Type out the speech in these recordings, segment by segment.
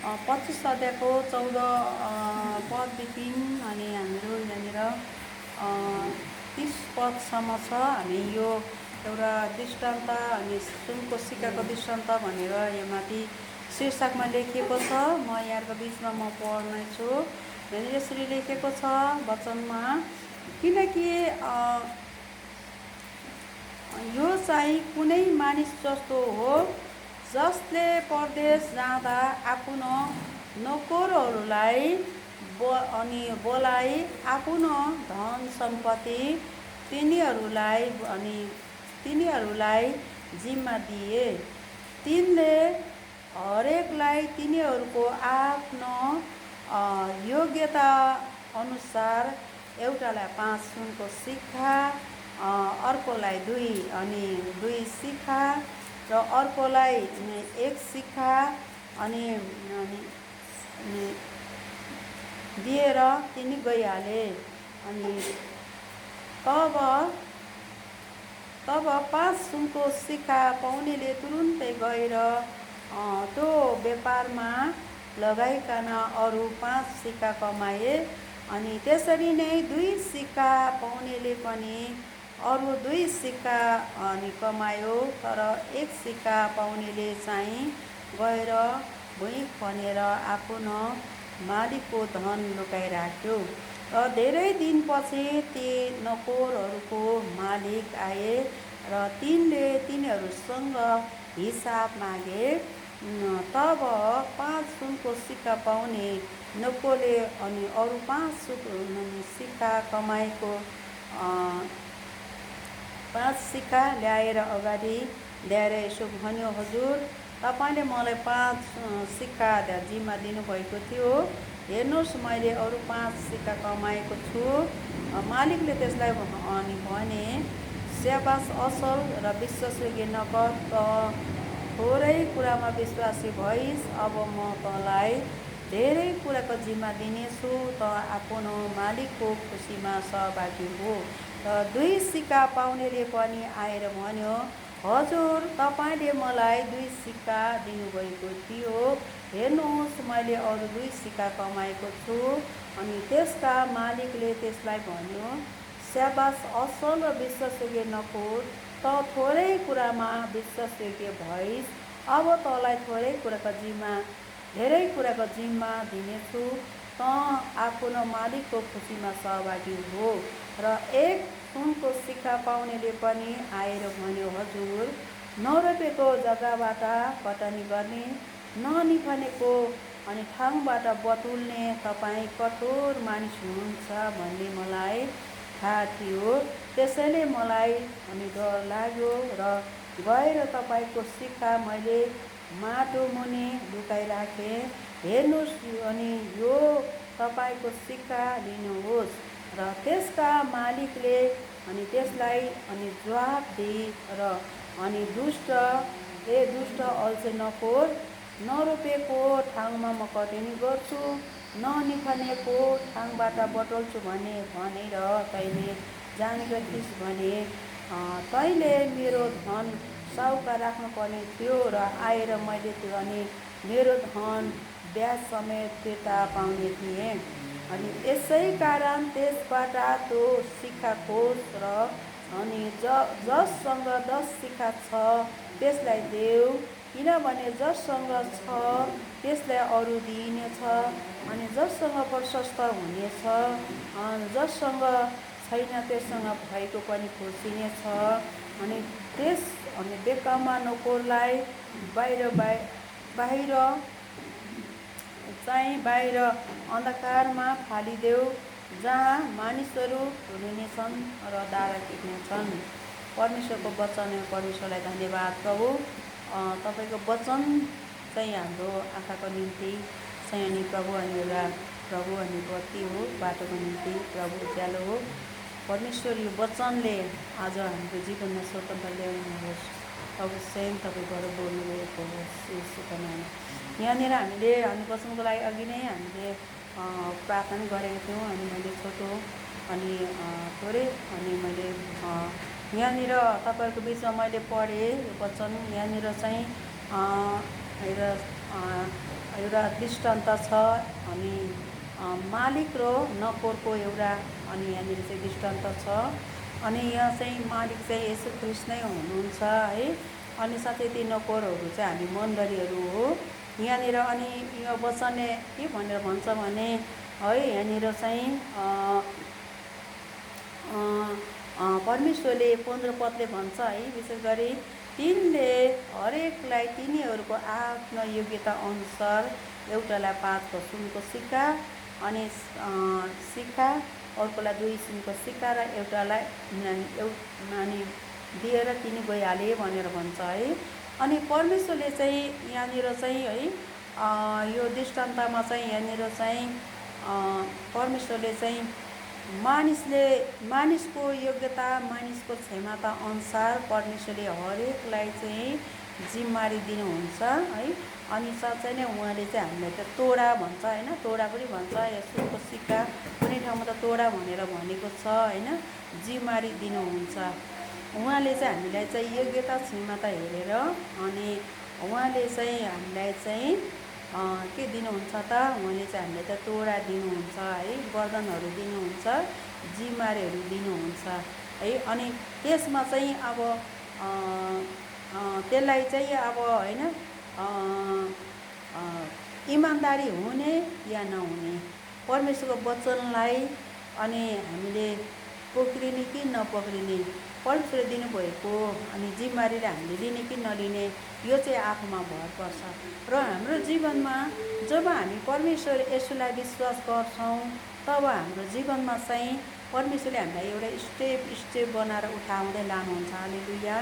25 अध्यायको 14 पददेखि अनि हाम्रो यहाँनिर 30 पदसम्म छ। हामी यो एउटा दृष्टान्त अनि सुनको सिक्काको दृष्टान्त भनेर यो माथि शीर्षकमा लेखिएको छ। म यहाँको बिचमा म पढ्नेछु। यहाँनिर यसरी लेखेको छ वचनमा, किनकि यो चाहिँ कुनै मानिस जस्तो हो जसले परदेश जाँदा आफ्नो नोकरहरूलाई बोलाई आफ्नो धन सम्पत्ति तिनीहरूलाई जिम्मा दिए। तिनले हरेकलाई तिनीहरूको आफ्नो योग्यता अनुसार एउटालाई 5 सुनको सिक्का, अर्कोलाई 2 अनि 2 सिक्का र अर्कोलाई 1 सिक्का अनि दिएर तिनी गइहाले। अनि तब 5 सुनको सिक्का पाउनेले तुरुन्तै गएर त्यो व्यापारमा लगाइकन अरू 5 सिक्का कमाए। अनि त्यसरी नै 2 सिक्का पाउनेले पनि अरू 2 सिक्का अनि कमायो। तर 1 सिक्का पाउनेले चाहिँ गएर भुइँ खनेर आफ्नो मालिकको धन लुकाइराख्यो। र धेरै दिनपछि ती नोकरहरूको मालिक आए र तिनीहरूसँग हिसाब मागे। तब 5 सुनको सिक्का पाउने नोकरले अनि अरू 5 सिक्का कमाएको 5 सिक्का ल्याएर अगाडि ल्याएर यसो भन्यो, हजुर, तपाईँले मलाई 5 सिक्का जिम्मा दिनुभएको थियो। हेर्नुहोस्, मैले अरू 5 सिक्का कमाएको छु। मालिकले त्यसलाई अनि भने, स्याबास, असल र विश्वासयोग्य नोकर, त थोरै कुरामा विश्वासी भइस्। अब म तँलाई धेरै कुराको जिम्मा दिनेछु, त आफ्नो मालिकको खुसीमा सहभागी हो। र 2 सिक्का पाउनेले पनि आएर भन्यो, हजुर, तपाईँले मलाई 2 सिक्का दिनुभएको थियो। हेर्नुहोस्, मैले अरू 2 सिक्का कमाएको छु। अनि त्यसका मालिकले त्यसलाई भन्यो, स्याबास, असल र विश्वासयोग्य नोकर, त थोरै कुरामा विश्वासयोग्य भइस्। अब तँलाई धेरै कुराको जिम्मा दिनेछु, त आफ्नो मालिकको खुसीमा सहभागी हो। र 1 सुनको सिक्का पाउनेले पनि आएर भन्यो, हजुर, नरोपेको जग्गाबाट कटनी गर्ने, ननिखनेको अनि ठाउँबाट बटुल्ने तपाईँ कठोर मानिस हुनुहुन्छ भन्ने मलाई थाहा थियो। त्यसैले मलाई अनि डर लाग्यो र गएर तपाईँको सिक्का मैले माटो मुनि लुकाइराखेँ। हेर्नुहोस्, अनि यो तपाईँको सिक्का लिनुहोस्। र त्यसका मालिकले अनि त्यसलाई अनि जवाफ दिए र अनि दुष्ट अल्छे नोकर, नरोपेको ठाउँमा म कटनी गर्छु, ननिखनेको ठाउँबाट बटुल्छु भनेर तैँले जानेका थिइस् भने तैँले मेरो धन साउका राख्नुपर्ने थियो र आएर मैले अनि मेरो धन ब्याज समेत फिर्ता पाउने थिएँ। अनि यसै कारण त्यसबाट त्यो सिक्का खोज र अनि जससँग 10 सिक्का छ त्यसलाई देऊ, किनभने जससँग छ त्यसलाई अरू दिइनेछ, अनि जससँग प्रशस्त हुनेछ, जससँग छैन त्यससँग भएको पनि खोसिनेछ। अनि बेकामा नोकरलाई बाहिर अन्धकारमा फालिदेऊ, जहाँ मानिसहरू रुनेछन् र दारा पिट्नेछन्। परमेश्वरको वचन, परमेश्वरलाई धन्यवाद। प्रभु, तपाईँको वचन चाहिँ हाम्रो आँखाको निम्ति चाहिँ अनि प्रभु अनि बत्ती हो, बाटोको निम्ति प्रभु उज्यालो हो। परमेश्वर, यो वचनले आज हाम्रो जीवनमा स्वतन्त्र ल्याउनुहोस्। प्रभु स्वयं तपाईँबाट बोल्नुभएको होस् यीशुको नाममा। यहाँनिर हामीले वचनको लागि अघि नै हामीले प्रार्थना गरेको थियौँ। अनि मैले छोटो अनि थोरै अनि मैले यहाँनिर तपाईँहरूको बिचमा मैले पढेँ यो वचन। यहाँनिर चाहिँ एउटा दृष्टान्त छ। अनि मालिक र नोकरको एउटा अनि यहाँनिर चाहिँ दृष्टान्त छ। अनि यहाँ चाहिँ मालिक चाहिँ यसु ख्रिस्ट नै हुनुहुन्छ है। अनि साथै ती नोकरहरू चाहिँ हामी मण्डलीहरू हो यहाँनिर। अनि यो वचनले के भनेर भन्छ भने है यहाँनिर चाहिँ परमेश्वरले 15 पदले भन्छ है, विशेष गरी तिनले हरेकलाई तिनीहरूको आफ्नो योग्यता अनुसार एउटालाई 5 सुनको सिक्का अनि सिक्का, अर्कोलाई 2 सुनको सिक्का र एउटालाई अनि दिएर तिनी गइहाले भनेर भन्छ है। अनि परमेश्वरले चाहिँ यहाँनिर चाहिँ है यो दृष्टान्तमा चाहिँ यहाँनिर चाहिँ परमेश्वरले चाहिँ मानिसको योग्यता, मानिसको क्षमता अनुसार परमेश्वरले हरेकलाई चाहिँ जिम्मेवारी दिनुहुन्छ है। अनि साँच्चै नै उहाँले चाहिँ हामीलाई त तोडा भन्छ होइन, तोडा पनि भन्छ, या सुनको सिक्का कुनै ठाउँमा त तोडा भनेर भनेको छ होइन, जिम्मेवारी दिनुहुन्छ। उहाँले चाहिँ हामीलाई चाहिँ योग्यता क्षमता हेरेर अनि उहाँले चाहिँ हामीलाई चाहिँ के दिनुहुन्छ त, उहाँले चाहिँ हामीलाई त तोडा दिनुहुन्छ है, वरदानहरू दिनुहुन्छ, जिम्मेवारीहरू दिनुहुन्छ है। अनि त्यसमा चाहिँ अब त्यसलाई चाहिँ अब होइन इमान्दारी हुने या नहुने, परमेश्वरको वचनलाई अनि हामीले पक्रिने कि नपक्रिने, परमेश्वरले दिनुभएको अनि जिम्मेवारीले हामीले लिने कि नलिने, यो चाहिँ आफूमा भर पर्छ। र हाम्रो जीवनमा जब हामी परमेश्वर यसुलाई विश्वास गर्छौँ तब हाम्रो जीवनमा चाहिँ परमेश्वरले हामीलाई एउटा स्टेप बनाएर उठाउँदै लानुहुन्छ। हालेलुया।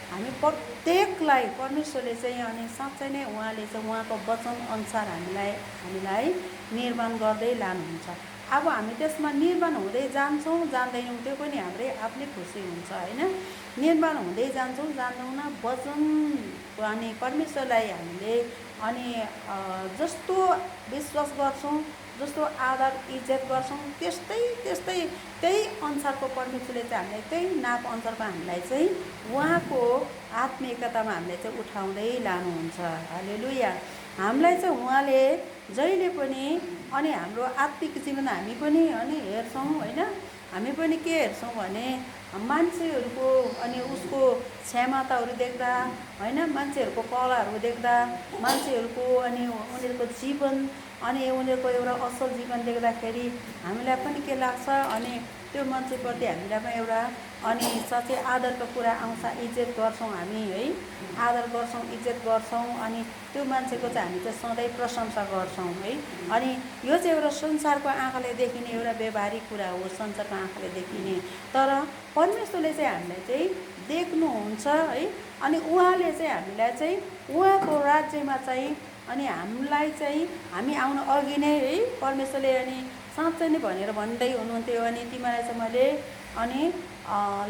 हामी प्रत्येकलाई परमेश्वरले चाहिँ अनि साँच्चै नै उहाँले चाहिँ उहाँको वचन अनुसार हामीलाई निर्माण गर्दै लानुहुन्छ। अब हामी त्यसमा निर्माण हुँदै जान्छौँ जान्दैनौँ त्यो पनि हाम्रै आफ्नै खुसी हुन्छ होइन। निर्माण हुँदै जान्छौँ जान्दैनौँ वचन अनि परमेश्वरलाई हामीले अनि जस्तो विश्वास गर्छौँ, जस्तो आदर इज्जत गर्छौँ, त्यही अनुसारको परमेश्वरले चाहिँ हामीलाई त्यही नाप अनुसारको हामीलाई चाहिँ उहाँको आत्मिकतामा हामीलाई चाहिँ उठाउँदै लानुहुन्छ। हालेलुया। हामीलाई चाहिँ उहाँले जहिले पनि अनि हाम्रो आत्मिक जीवन हामी पनि अनि हेर्छौँ होइन। हामी पनि के हेर्छौँ भने मान्छेहरूको अनि उसको क्षमताहरू देख्दा होइन, मान्छेहरूको कलाहरू देख्दा, मान्छेहरूको अनि उनीहरूको जीवन अनि उनीहरूको एउटा असल जीवन देख्दाखेरि हामीलाई पनि के लाग्छ अनि त्यो मान्छेप्रति हामीलाई पनि एउटा अनि साँच्चै आदरको कुरा आउँछ, इज्जत गर्छौँ हामी है, आदर गर्छौँ, इज्जत गर्छौँ। अनि त्यो मान्छेको चाहिँ हामी चाहिँ सधैँ प्रशंसा गर्छौँ है। अनि यो चाहिँ एउटा संसारको आँखाले देखिने एउटा व्यवहारिक कुरा हो, संसारको आँखाले देखिने, तर परमेश्वरले चाहिँ हामीलाई चाहिँ देख्नुहुन्छ है। अनि उहाँले चाहिँ हामीलाई चाहिँ उहाँको राज्यमा चाहिँ अनि हामीलाई चाहिँ हामी आउनु अघि नै है परमेश्वरले अनि साँच्चै नै भनेर भन्दै हुनुहुन्थ्यो अनि तिमीलाई चाहिँ मैले अनि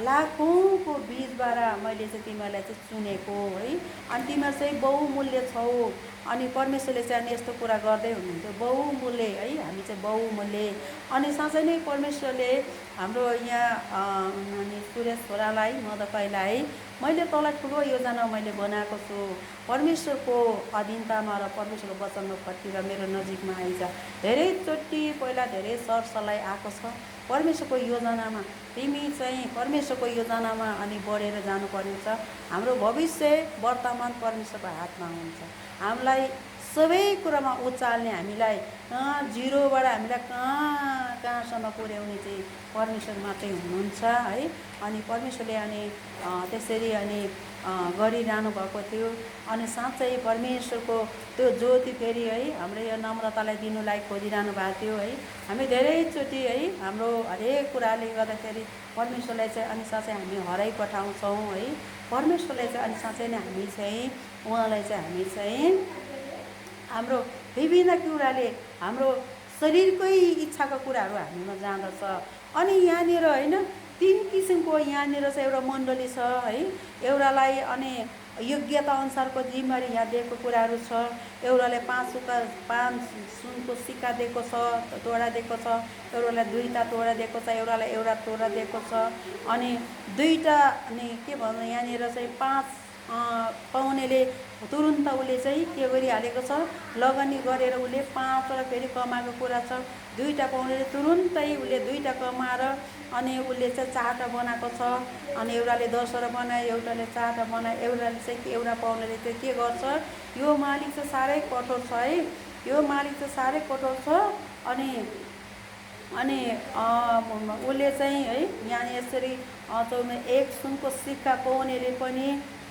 लाखौँको बीचबाट मैले चाहिँ तिमीलाई चाहिँ चुनेको है, अनि तिमीहरू चाहिँ बहुमूल्य छौ। अनि परमेश्वरले चाहिँ अनि यस्तो कुरा गर्दै हुनुहुन्थ्यो, बहुमूल्य है, हामी चाहिँ बहुमूल्य। अनि साँच्चै नै परमेश्वरले हाम्रो यहाँ अनि सुरेश छोरालाई मदकैलाई मैले तँलाई ठुलो योजना मैले बनाएको छु, परमेश्वरको अधीनतामा र परमेश्वरको वचनमा फर्केर मेरो नजिकमा आइज। धेरैचोटि पहिला धेरै सरसल्लाह आएको छ परमेश्वरको योजनामा, तिमी चाहिँ परमेश्वरको योजनामा अनि बढेर जानुपर्ने छ। हाम्रो भविष्य वर्तमान परमेश्वरको हातमा हुन्छ। हामीलाई सबै कुरामा उचाल्ने, हामीलाई जिरोबाट हामीलाई कहाँसम्म पुर्याउने चाहिँ परमेश्वर मात्रै हुनुहुन्छ है। अनि परमेश्वरले अनि त्यसरी अनि गरिरहनु भएको थियो। अनि साँच्चै परमेश्वरको त्यो ज्योति फेरि है हाम्रो यो नम्रतालाई दिनुलाई खोजिरहनु भएको थियो है। हामी धेरैचोटि है हाम्रो हरेक कुराले गर्दाखेरि परमेश्वरलाई चाहिँ अनि साँच्चै हामी हराइ पठाउँछौँ है। परमेश्वरलाई चाहिँ अनि साँच्चै नै हामी चाहिँ उहाँलाई चाहिँ हामी चाहिँ हाम्रो विभिन्न कुराले हाम्रो शरीरकै इच्छाको कुराहरू हामीमा जाँदछ। अनि यहाँनिर होइन 3 किसिमको यहाँनिर चाहिँ एउटा मण्डली छ है। एउटालाई अनि योग्यता अनुसारको जिम्मेवारी यहाँ दिएको कुराहरू छ। एउटालाई 5 सुनको सिक्का दिएको छ, तोडा दिएको छ। एउटालाई 2 तोडा दिएको छ, एउटालाई 1 तोडा दिएको छ। अनि 2 अनि के भन्नु यहाँनिर चाहिँ 5 पाउनेले तुरुन्त उसले चाहिँ के गरिहालेको छ, लगनी गरेर उसले 5 फेरि कमाएको कुरा छ। 2टा पाउनेले तुरुन्तै उसले 2टा कमाएर अनि उसले चाहिँ 4टा बनाएको छ। अनि एउटाले 10 बनायो, एउटाले 4टा बनायो। एउटाले चाहिँ एउटा पाउनेले चाहिँ के गर्छ, यो मालिक चाहिँ साह्रै कठोर छ है, यो मालिक चाहिँ साह्रै कठोर छ। अनि अनि उसले चाहिँ है यहाँ यसरी 1 सुनको सिक्का पाउनेले पनि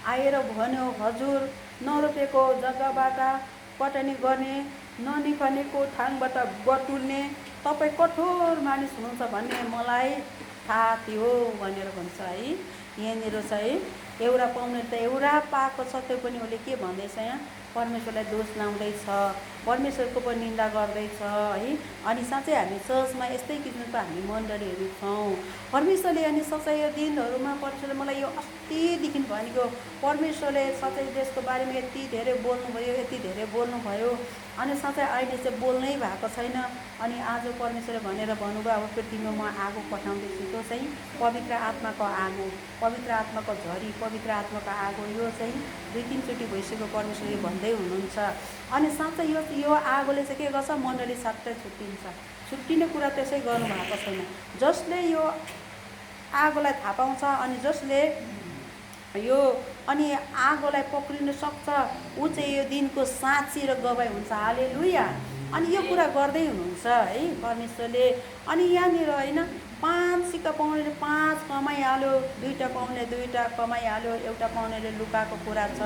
आएर भन्यो, हजुर 9 रुपियाँको जग्गाबाट कटनी गर्ने, ननिकनेको ठाङबाट बटुल्ने तपाईँ कठोर मानिस हुनुहुन्छ भन्ने मलाई थाहा थियो भनेर भन्छ है। यहाँनिर चाहिँ एउटा पाउने त एउटा पाएको छ, त्यो पनि उसले के भन्दैछ यहाँ, परमेश्वरलाई दोष लाउँदैछ, परमेश्वरको पनि निन्दा गर्दैछ है। अनि साँच्चै हामी चर्चमा यस्तै किसिमको हामी मण्डलीहरू छौँ। परमेश्वरले अनि सच्चाइ दिनहरूमा परमेश्वरले मलाई यो अस्तिदेखि भनेको, परमेश्वरले सच्चाइ देशको बारेमा यति धेरै बोल्नुभयो, यति धेरै बोल्नुभयो। अनि साँच्चै अहिले चाहिँ बोल्नै भएको छैन। अनि आज परमेश्वरले भनेर भन्नुभयो, अब पृथ्वीमा म आगो पठाउँदैछु, त्यो चाहिँ पवित्र आत्माको आगो, पवित्र आत्माको झरी, पवित्र आत्माको आगो। यो चाहिँ 2-3 चोटि भइसक्यो परमेश्वरले भन्दै हुनुहुन्छ। अनि साँच्चै यो आगोले चाहिँ के गर्छ, मण्डली साथै छुट्टिन्छ। छुट्टिने कुरा त्यसै गर्नुभएको छैन। जसले यो आगोलाई थाहा पाउँछ अनि जसले यो अनि आगोलाई पक्रिन सक्छ, ऊ चाहिँ यो दिनको साक्षी र गवाई हुन्छ। हालेलुया। अनि यो कुरा गर्दै हुनुहुन्छ है परमेश्वरले। अनि यहाँनिर होइन, 5 सिक्का पाउनेले 5 कमाइहाल्यो, 2टा पाउने 2टा कमाइहाल्यो, एउटा पाउनेले लुकाएको कुरा छ।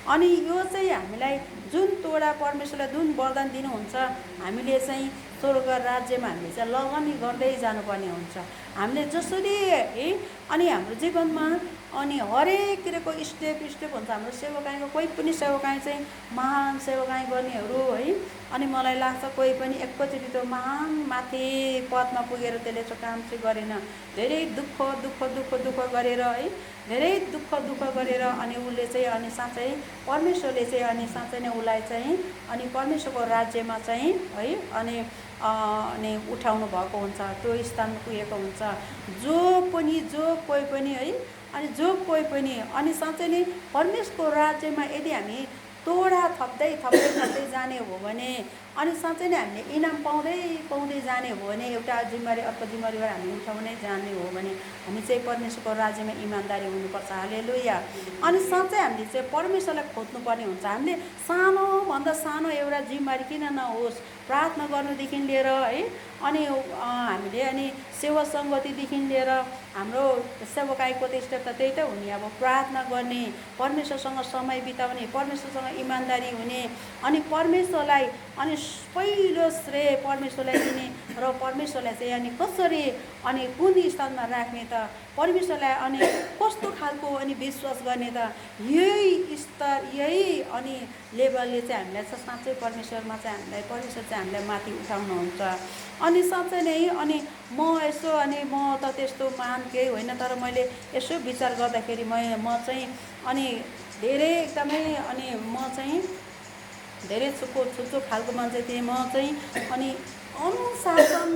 अनि यो चाहिँ हामीलाई जुन तोडा परमेश्वरले जुन वरदान दिनुहुन्छ, हामीले चाहिँ स्वर्ग राज्यमा हामीले चाहिँ लगनी गर्दै जानुपर्ने हुन्छ। हामीले जसरी है अनि हाम्रो जीवनमा अनि हरेक कुराको स्टेप हुन्छ। हाम्रो सेवकाईको कोही पनि सेवकाई चाहिँ महान सेवकाई गर्नेहरू है, अनि मलाई लाग्छ कोही पनि एकैचोटि त्यो महान माथि पदमा पुगेर त्यसले चाहिँ काम चाहिँ गरेन। धेरै दुःख गरेर है, धेरै दुःख गरेर अनि उसले चाहिँ अनि साँच्चै परमेश्वरले चाहिँ अनि साँच्चै नै उसलाई चाहिँ अनि परमेश्वरको राज्यमा चाहिँ है अनि उठाउनु भएको हुन्छ, त्यो स्थानमा पुगेको हुन्छ। जो कोही पनि है, अनि जो कोही पनि अनि साँच्चै नै परमेश्वरको राज्यमा यदि हामी तोडा थप्दै जाने हो भने अनि साँच्चै नै हामीले इनाम पाउँदै जाने हो भने, एउटा जिम्मेवारी अर्को जिम्मेवारीबाट हामी उठाउँदै जाने हो भने हामी चाहिँ परमेश्वरको राज्यमा इमान्दारी हुनुपर्छ। हालेलुया। अनि साँच्चै हामीले चाहिँ परमेश्वरलाई खोज्नुपर्ने हुन्छ। हामीले सानोभन्दा सानो एउटा जिम्मेवारी किन नहोस्, प्रार्थना गर्नुदेखि लिएर है, अनि हामीले अनि सेवा सङ्गतिदेखि लिएर हाम्रो सेवकाईको त स्टेप त त्यही त हो नि। अब प्रार्थना गर्ने, परमेश्वरसँग समय बिताउने, परमेश्वरसँग इमान्दारी हुने, अनि परमेश्वरलाई अनि पहिलो श्रेय परमेश्वरलाई दिने र परमेश्वरलाई चाहिँ अनि कसरी अनि कुन स्थानमा राख्ने त, परमेश्वरलाई अनि कस्तो खालको अनि विश्वास गर्ने त, यही स्तर यही अनि लेभलले चाहिँ हामीलाई चाहिँ साँच्चै परमेश्वरमा चाहिँ हामीलाई परमेश्वर चाहिँ हामीलाई माथि उठाउनुहुन्छ। अनि साँच्चै नै अनि म त त्यस्तो महान केही होइन, तर मैले यसो विचार गर्दाखेरि म चाहिँ अनि धेरै एकदमै अनि म चाहिँ धेरै छुच्चो खालको मान्छे थिएँ। म चाहिँ अनि अनुशासन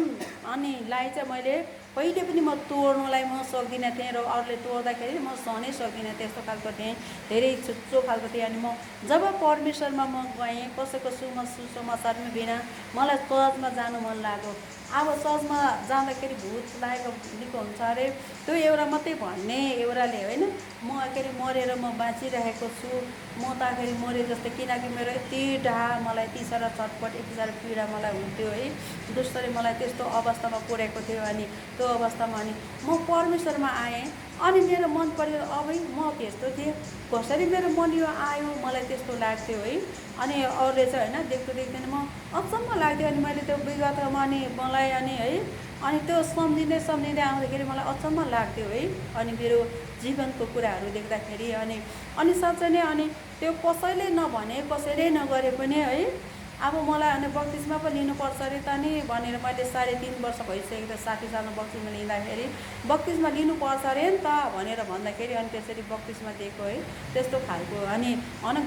अनिलाई चाहिँ मैले पहिले पनि म तोड्नुलाई म सक्दिनँ थिएँ, र अरूले तोड्दाखेरि म सहनै सक्दिनँ, त्यस्तो खालको थिएँ, धेरै छुच्चो खालको थिएँ। अनि म जब परमेश्वरमा म गएँ, कसैको सुसमाचार पनि बिना मलाई चर्चमा जानु मन लाग्यो। अब चर्चमा जाँदाखेरि भूत लागेको हुन्छ अरे, त्यो एउटा मात्रै भन्ने एउटाले होइन, म आखिर मरेर म बाँचिरहेको छु, म त आखिर मरे जस्तै, किनकि मेरो यति मलाई यति साह्रो चटपट यति साह्रो पीडा मलाई हुन्थ्यो है, दुष्टले मलाई त्यस्तो अवस्थामा पुर्याएको थियो। अनि त्यो अवस्थामा अनि म परमेश्वरमा आएँ। अनि मेरो मन पऱ्यो, अब म त्यस्तो थिएँ, कसरी मेरो मन यो आयो, मलाई त्यस्तो लाग्थ्यो है। अनि अरूले चाहिँ होइन देख्दैन म अचम्म लाग्थ्यो। अनि मैले त्यो विगतमा अनि मलाई अनि है अनि त्यो सम्झिँदै आउँदाखेरि मलाई अचम्म लाग्थ्यो है। अनि मेरो जीवनको कुराहरू देख्दाखेरि अनि साँच्चै नै अनि त्यो कसैले नभने कसैले नगरे पनि है, अब मलाई अनि बत्तिसमा पो लिनुपर्छ अरे त नि भनेर मैले 3.5 वर्ष भइसकेको थियो 60 सालमा बत्तिसमा लिँदाखेरि बत्तिसमा लिनुपर्छ अरे नि त भनेर भन्दाखेरि अनि त्यसरी बत्तिसमा दिएको है त्यस्तो खालको अनि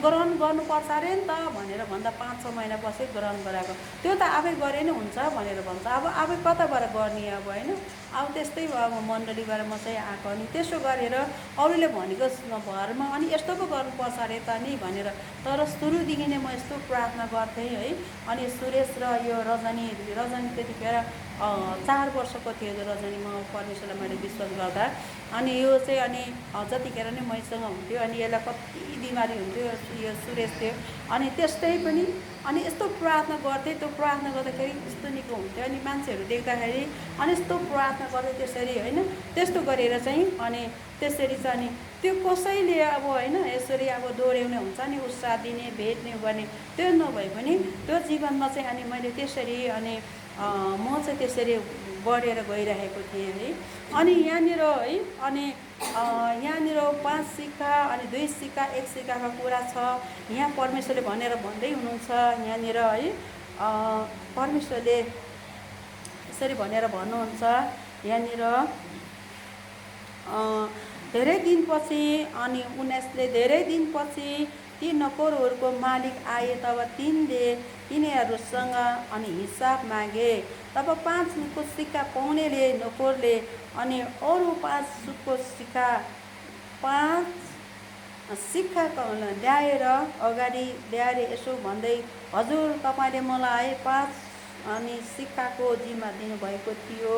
ग्रहण गर्नुपर्छ अरे नि त भनेर भन्दा 5-6 महिनापछि ग्रहण गराएको त्यो त आफै गरे नै हुन्छ भनेर भन्छ। अब आफै कताबाट गर्ने अब होइन अब त्यस्तै अब मण्डलीबाट म चाहिँ आएको अनि त्यसो गरेर अरूले भनेको भरमा अनि यस्तो पो गर्नुपर्छ अरे त नि भनेर तर सुरुदेखि नै म यस्तो प्रार्थना गर्थेँ है। अनि सुरेश र यो रजनी त्यतिखेर 4 वर्षको थियो रजनी म परमेश्वरलाई मैले विश्वास गर्दा अनि यो चाहिँ अनि जतिखेर नै मैसँग हुन्थ्यो अनि यसलाई कति बिमारी हुन्थ्यो यो सुरेश थियो अनि त्यस्तै पनि अनि यस्तो प्रार्थना गर्थेँ त्यो प्रार्थना गर्दाखेरि यस्तो निको हुन्थ्यो अनि मान्छेहरू देख्दाखेरि अनि यस्तो प्रार्थना गर्दै त्यसरी होइन त्यस्तो गरेर चाहिँ अनि त्यसरी चाहिँ अनि त्यो कसैले अब होइन यसरी अब दोहोऱ्याउने हुन्छ नि उत्साह दिने भेट्ने गर्ने त्यो नभए पनि त्यो जीवनमा चाहिँ अनि मैले त्यसरी अनि म चाहिँ त्यसरी बढेर गइरहेको थिएँ है। अनि यहाँनिर है अनि यहाँनिर 5 सिक्का अनि 2 सिक्का 1 सिक्काको कुरा छ यहाँ परमेश्वरले भनेर भन्दै हुनुहुन्छ यहाँनिर है परमेश्वरले यसरी भनेर भन्नुहुन्छ यहाँनिर धेरै दिनपछि अनि 19ले धेरै दिनपछि ती नोकरहरूको मालिक आए तब तिनीहरूसँग अनि हिसाब मागे तब 5 सुतको सिक्का पाउनेले नोकरले अनि अरू 5 सुतको सिक्का 5 सिक्का ल्याएर अगाडि ल्याएर यसो भन्दै हजुर तपाईँले मलाई 5 अनि सिक्काको जिम्मा दिनुभएको थियो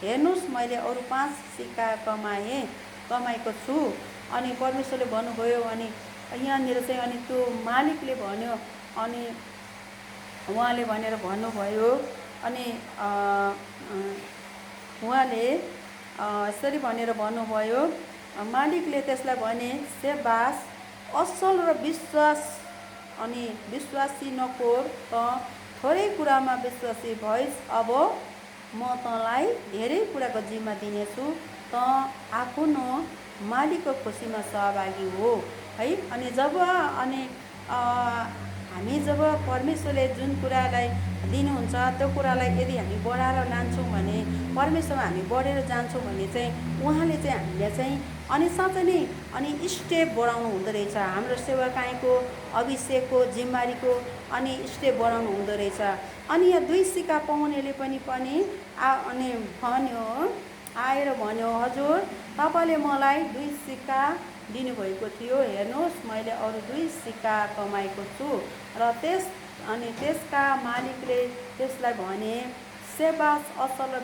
हेर्नुहोस् मैले अरू 5 सिक्का कमाएको छु। अनि परमेश्वरले भन्नुभयो अनि यहाँनिर चाहिँ अनि त्यो मालिकले भन्यो अनि उहाँले भनेर भन्नुभयो अनि उहाँले यसरी भनेर भन्नुभयो मालिकले त्यसलाई भने सेबास असल र विश्वासी नोकर त थोरै कुरामा विश्वासी भइस् अब म तँलाई धेरै कुराको जिम्मा दिनेछु त आफ्नो मालिकको खुसीमा सहभागी हो है। अनि जब अनि हामी जब परमेश्वरले जुन कुरालाई दिनुहुन्छ त्यो कुरालाई यदि हामी बढाएर लान्छौँ भने परमेश्वरमा हामी बढेर जान्छौँ भने चाहिँ उहाँले चाहिँ हामीलाई चाहिँ अनि साँच्चै नै अनि स्टेप बढाउनु हुँदो रहेछ हाम्रो सेवाकाईको अभिषेकको जिम्मेवारीको अनि स्टेप बढाउनु हुँदो रहेछ। अनि यहाँ 2 सिक्का पाउनेले पनि अनि भन्यो आएर भन्यो हजुर तपाईँले मलाई 2 सिक्का दिनुभएको थियो हेर्नुहोस् मैले अरू 2 सिक्का कमाएको छु र त्यसका मालिकले त्यसलाई भने सेबास असल र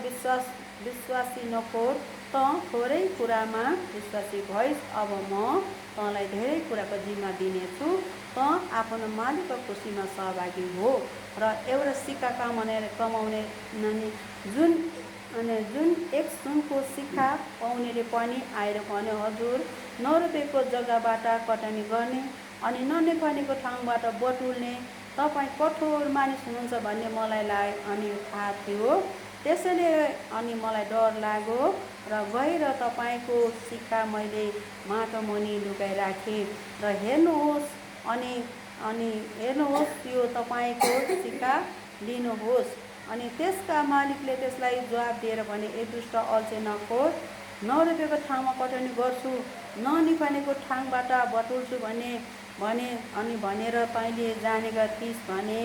विश्वासी नोकर त थोरै कुरामा विश्वासी भइस् अब म तँलाई धेरै कुराको जिम्मा दिनेछु त आफ्नो मालिकको खुसीमा सहभागी हो। र एउटा सिक्का कमाउने जुन 1 सुनको सिक्का पाउनेले पनि आएर भन्यो हजुर नरोपेको जग्गाबाट कटानी गर्ने अनि ननिकानेको ठाउँबाट बटुल्ने तपाईँ कठोर मानिस हुनुहुन्छ भन्ने मलाई अनि थाहा थियो त्यसैले अनि मलाई डर लाग्यो र गएर तपाईँको सिक्का मैले माटो मुनि लुकाइराखेँ र हेर्नुहोस् अनि हेर्नुहोस् यो तपाईँको सिक्का लिनुहोस्। अनि त्यसका मालिकले त्यसलाई जवाब दिएर भने ए दुष्ट अल्छे नोकर नरोपेको ठाउँमा कटानी गर्छु ननिकानेको ठाउँबाट बटुल्छु भने अनि भनेर तैँले जानेका थिइस् भने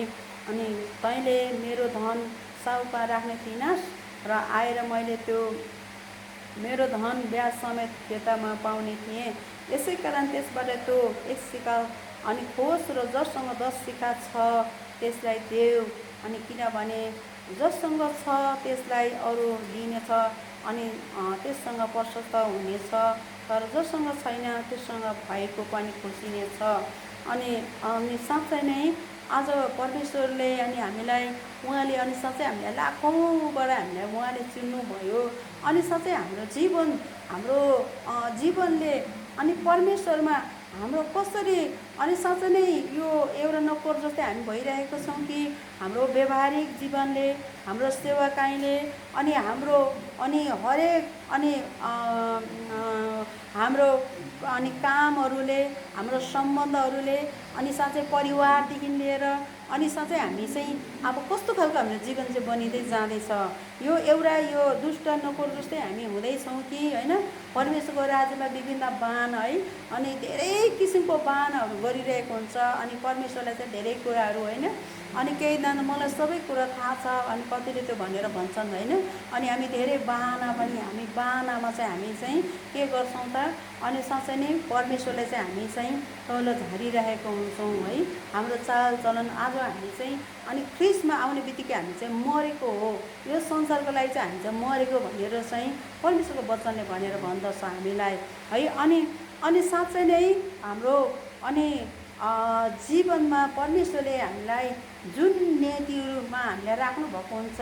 अनि तैँले मेरो धन साउका राख्ने थिइनस् र आएर मैले त्यो मेरो धन ब्याज समेत खेतामा पाउने थिएँ यसै कारण त्यसबाट त्यो 1 सिक्का अनि खोज र जससँग 10 सिक्का छ त्यसलाई देऊ अनि किनभने जससँग छ त्यसलाई अरू दिनेछ अनि त्यससँग प्रशस्त हुनेछ तर जससँग छैन त्यससँग भएको पनि खुसिनेछ। अनि साँच्चै नै आज परमेश्वरले अनि हामीलाई उहाँले अनि साँच्चै हामीलाई लाखौँबाट हामीलाई उहाँले चिन्नुभयो अनि साँच्चै हाम्रो जीवनले अनि परमेश्वरमा हाम्रो कसरी अनि साँच्चै नै यो एउटा नोकर जस्तै हामी भइरहेको छौँ कि हाम्रो व्यवहारिक जीवनले हाम्रो सेवाकाईले अनि हाम्रो अनि हरेक अनि हाम्रो अनि कामहरूले हाम्रो सम्बन्धहरूले अनि साँच्चै परिवारदेखि लिएर अनि साँच्चै हामी चाहिँ अब कस्तो खालको हाम्रो जीवन चाहिँ बनिँदै जाँदैछ, यो एउटा यो दुष्ट नोकर जस्तै हामी हुँदैछौँ कि होइन, परमेश्वरको राज्यमा विभिन्न बाहन है, अनि धेरै किसिमको बाहनहरू गरिरहेको हुन्छ, अनि परमेश्वरलाई चाहिँ धेरै कुराहरू होइन, अनि केहीजना मलाई सबै कुरा थाहा छ अनि कतिले त्यो भनेर भन्छन् होइन, अनि हामी धेरै बाहना पनि हामी बाहनामा चाहिँ हामी चाहिँ के गर्छौँ त, अनि साँच्चै नै परमेश्वरलाई चाहिँ हामी चाहिँ तल झारिरहेको हुन्छौँ है, हाम्रो चालचलन आज हामी चाहिँ अनि ख्रिस्टमा आउने बित्तिकै हामी चाहिँ मरेको हो, यो संसारको लागि चाहिँ हामी चाहिँ मरेको भनेर चाहिँ परमेश्वरको वचनले भनेर भन्दछ हामीलाई है। अनि साँच्चै नै हाम्रो अनि जीवनमा परमेश्वरले हामीलाई जुन नीतिमा हामीलाई राख्नुभएको हुन्छ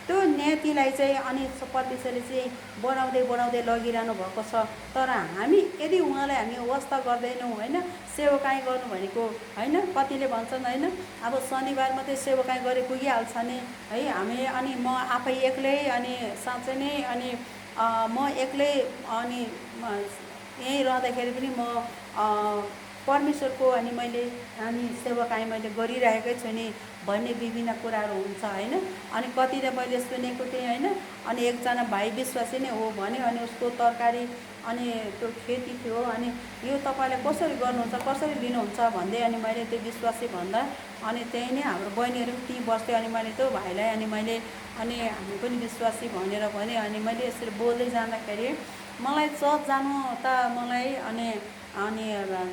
त्यो नीतिलाई चाहिँ अनि परमेश्वरले चाहिँ बढाउँदै लगिरहनु भएको छ। तर हामी यदि उहाँलाई हामी वास्ता गर्दैनौँ होइन, सेवकाई गर्नु भनेको होइन, कतिले भन्छन् होइन अब शनिबार मात्रै सेवकाई गरे पुगिहाल्छ नि है, हामी अनि म आफै एक्लै अनि साँच्चै नै अनि म एक्लै अनि यहीँ रहँदाखेरि पनि म परमेश्वरको अनि मैले अनि सेवकाई मैले गरिरहेकै छु नि भन्ने विभिन्न कुराहरू हुन्छ होइन। अनि कतिले मैले सुनेको थिएँ होइन, अनि एकजना भाइ विश्वासी नै हो भने अनि उसको तरकारी अनि त्यो खेती थियो, अनि यो तपाईँले कसरी गर्नुहुन्छ कसरी लिनुहुन्छ भन्दै अनि मैले त्यो विश्वासी भन्दा अनि त्यही नै हाम्रो बहिनीहरू पनि त्यहीँ बस्थ्यो, अनि मैले त्यो भाइलाई अनि मैले अनि हामी पनि विश्वासी भनेर भने, अनि मैले यसरी बोल्दै जाँदाखेरि मलाई चर्च जानु त मलाई अनि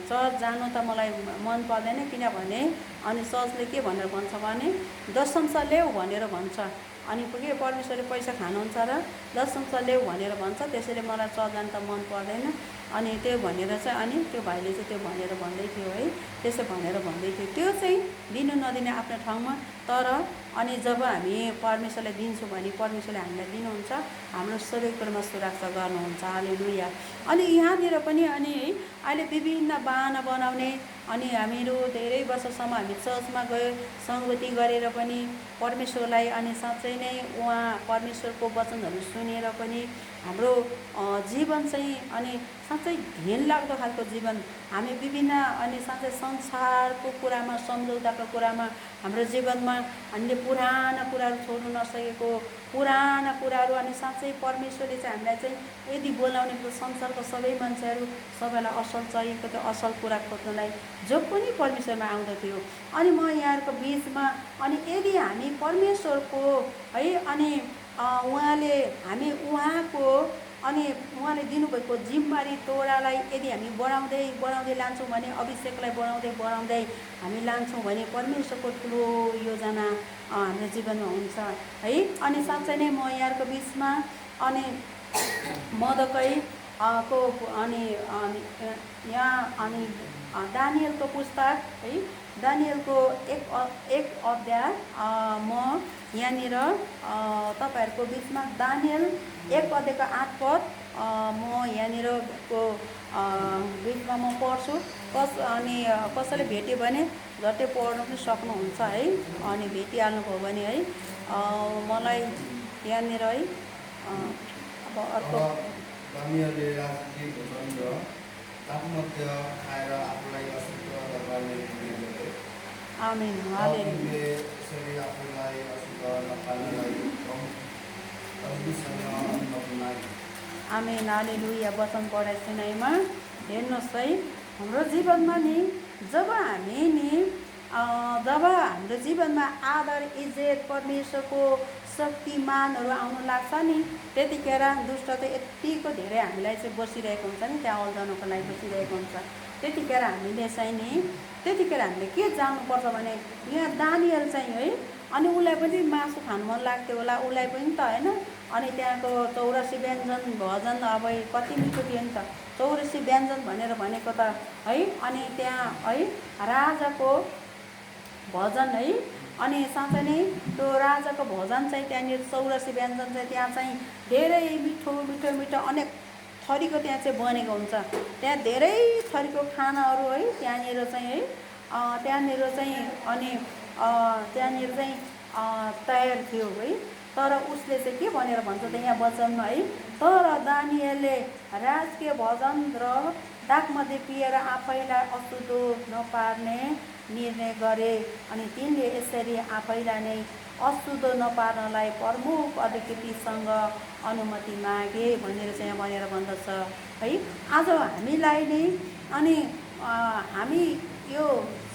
चर्च जानु त मलाई मन पर्दैन, किनभने अनि चर्चले के भनेर भन्छ भने दशंश ल्याऊ भनेर भन्छ, अनि के परमेश्वरले पैसा खानुहुन्छ र दशंश ल्याऊ भनेर भन्छ, त्यसैले मलाई चर्च जानु त मन पर्दैन। अनि त्यो भनेर चाहिँ अनि त्यो भाइले चाहिँ त्यो भनेर भन्दै थियो है, त्यसो भनेर भन्दै थियो, त्यो चाहिँ दिनु नदिने आफ्नो ठाउँमा, तर अनि जब हामी परमेश्वरलाई दिन्छौँ भने परमेश्वरले हामीलाई दिनुहुन्छ, हाम्रो सबै कुरामा सुरक्षा गर्नुहुन्छ। हालेलुया। अनि यहाँनिर पनि अनि है अहिले विभिन्न बाहना बनाउने, अनि हामीहरू धेरै वर्षसम्म हामी चर्चमा गयो सङ्गति गरेर पनि परमेश्वरलाई अनि साँच्चै नै उहाँ परमेश्वरको वचनहरू सुनेर पनि हाम्रो जीवन चाहिँ अनि साँच्चै घिनलाग्दो खालको जीवन, हामी विभिन्न अनि साँच्चै संसारको कुरामा सम्झौताको कुरामा हाम्रो जीवनमा हामीले पुराना कुराहरू छोड्नु नसकेको पुराना कुराहरू, अनि साँच्चै परमेश्वरले चाहिँ हामीलाई चाहिँ यदि बोलाउने संसारको सबै मान्छेहरू सबैलाई असल चाहिएको थियो, असल कुरा खोज्नलाई जो पनि परमेश्वरमा आउँदथ्यो। अनि म यहाँहरूको बिचमा अनि यदि हामी परमेश्वरको है अनि उहाँले हामी उहाँको अनि उहाँले दिनुभएको जिम्मेवारी तोडालाई यदि हामी बढाउँदै लान्छौँ भने, अभिषेकलाई बढाउँदै हामी लान्छौँ भने परमेश्वरको ठुलो योजना हाम्रो जीवनमा हुन्छ है। अनि साँच्चै नै म यहाँहरूको बिचमा अनि मर्दकै को अनि यहाँ अनि दानियलको पुस्तक है, दानियलको एक अध्याय म यहाँनिर तपाईँहरूको बिचमा दानियल 1 अध्यायको 8 पद म यहाँनिरको बिचमा म पढ्छु। अनि कसैले भेट्यो भने झट्टै पढ्नु पनि सक्नुहुन्छ है, अनि भेटिहाल्नुभयो भने है मलाई यहाँनिर है अब अर्को दानियलले राजकीय भोजन र आत्महत्या खाएर आफूलाई अशुद्ध गर्ने निर्णय गरे। आमेन। हालेलुया। यसरी आफूलाई अशुद्ध नपाल्नलाई अग्निसँग नबनाई। आमेन। हालेलुया। वचन पढाइ सुनाइमा हेर्नुहोस् है, हाम्रो जीवनमा नि जब हाम्रो जीवनमा आदर इज्जत परमेश्वरको शक्तिमानहरू आउनु लाग्छ नि, त्यतिखेर दुष्ट चाहिँ यतिको धेरै हामीलाई चाहिँ बसिरहेको हुन्छ नि, त्यहाँ अल्झाउनको लागि बसिरहेको हुन्छ। त्यतिखेर हामीले चाहिँ नि त्यतिखेर हामीले के जान्नुपर्छ भने यहाँ दानियल चाहिँ है, अनि उसलाई पनि मासु खानु मन लाग्थ्यो होला, उसलाई पनि त होइन, अनि त्यहाँको 84 व्यञ्जन भजन अब कति मिठो थियो नि त, 84 व्यञ्जन भनेर भनेको त है, अनि त्यहाँ है राजाको भजन है, अनि साँच्चै नै त्यो राजाको भजन चाहिँ त्यहाँनिर 84 व्यञ्जन चाहिँ त्यहाँ चाहिँ धेरै मिठो अनेक थरीको त्यहाँ चाहिँ बनेको हुन्छ, त्यहाँ धेरै थरीको खानाहरू है त्यहाँनिर चाहिँ है त्यहाँनिर चाहिँ अनि त्यहाँनिर चाहिँ तयार थियो है। तर उसले चाहिँ के भनेर भन्छ त यहाँ वचनमा है, तर दानियलले राजकीय भजन र दागमध्ये पिएर आफैलाई अशुद्ध नपार्ने निर्णय गरे अनि तिनले यसरी आफैलाई नै अशुद्ध नपार्नलाई प्रमुख अधिकृतसँग अनुमति मागे भनेर चाहिँ भनेर भन्दछ है। आज हामीलाई नै अनि हामी यो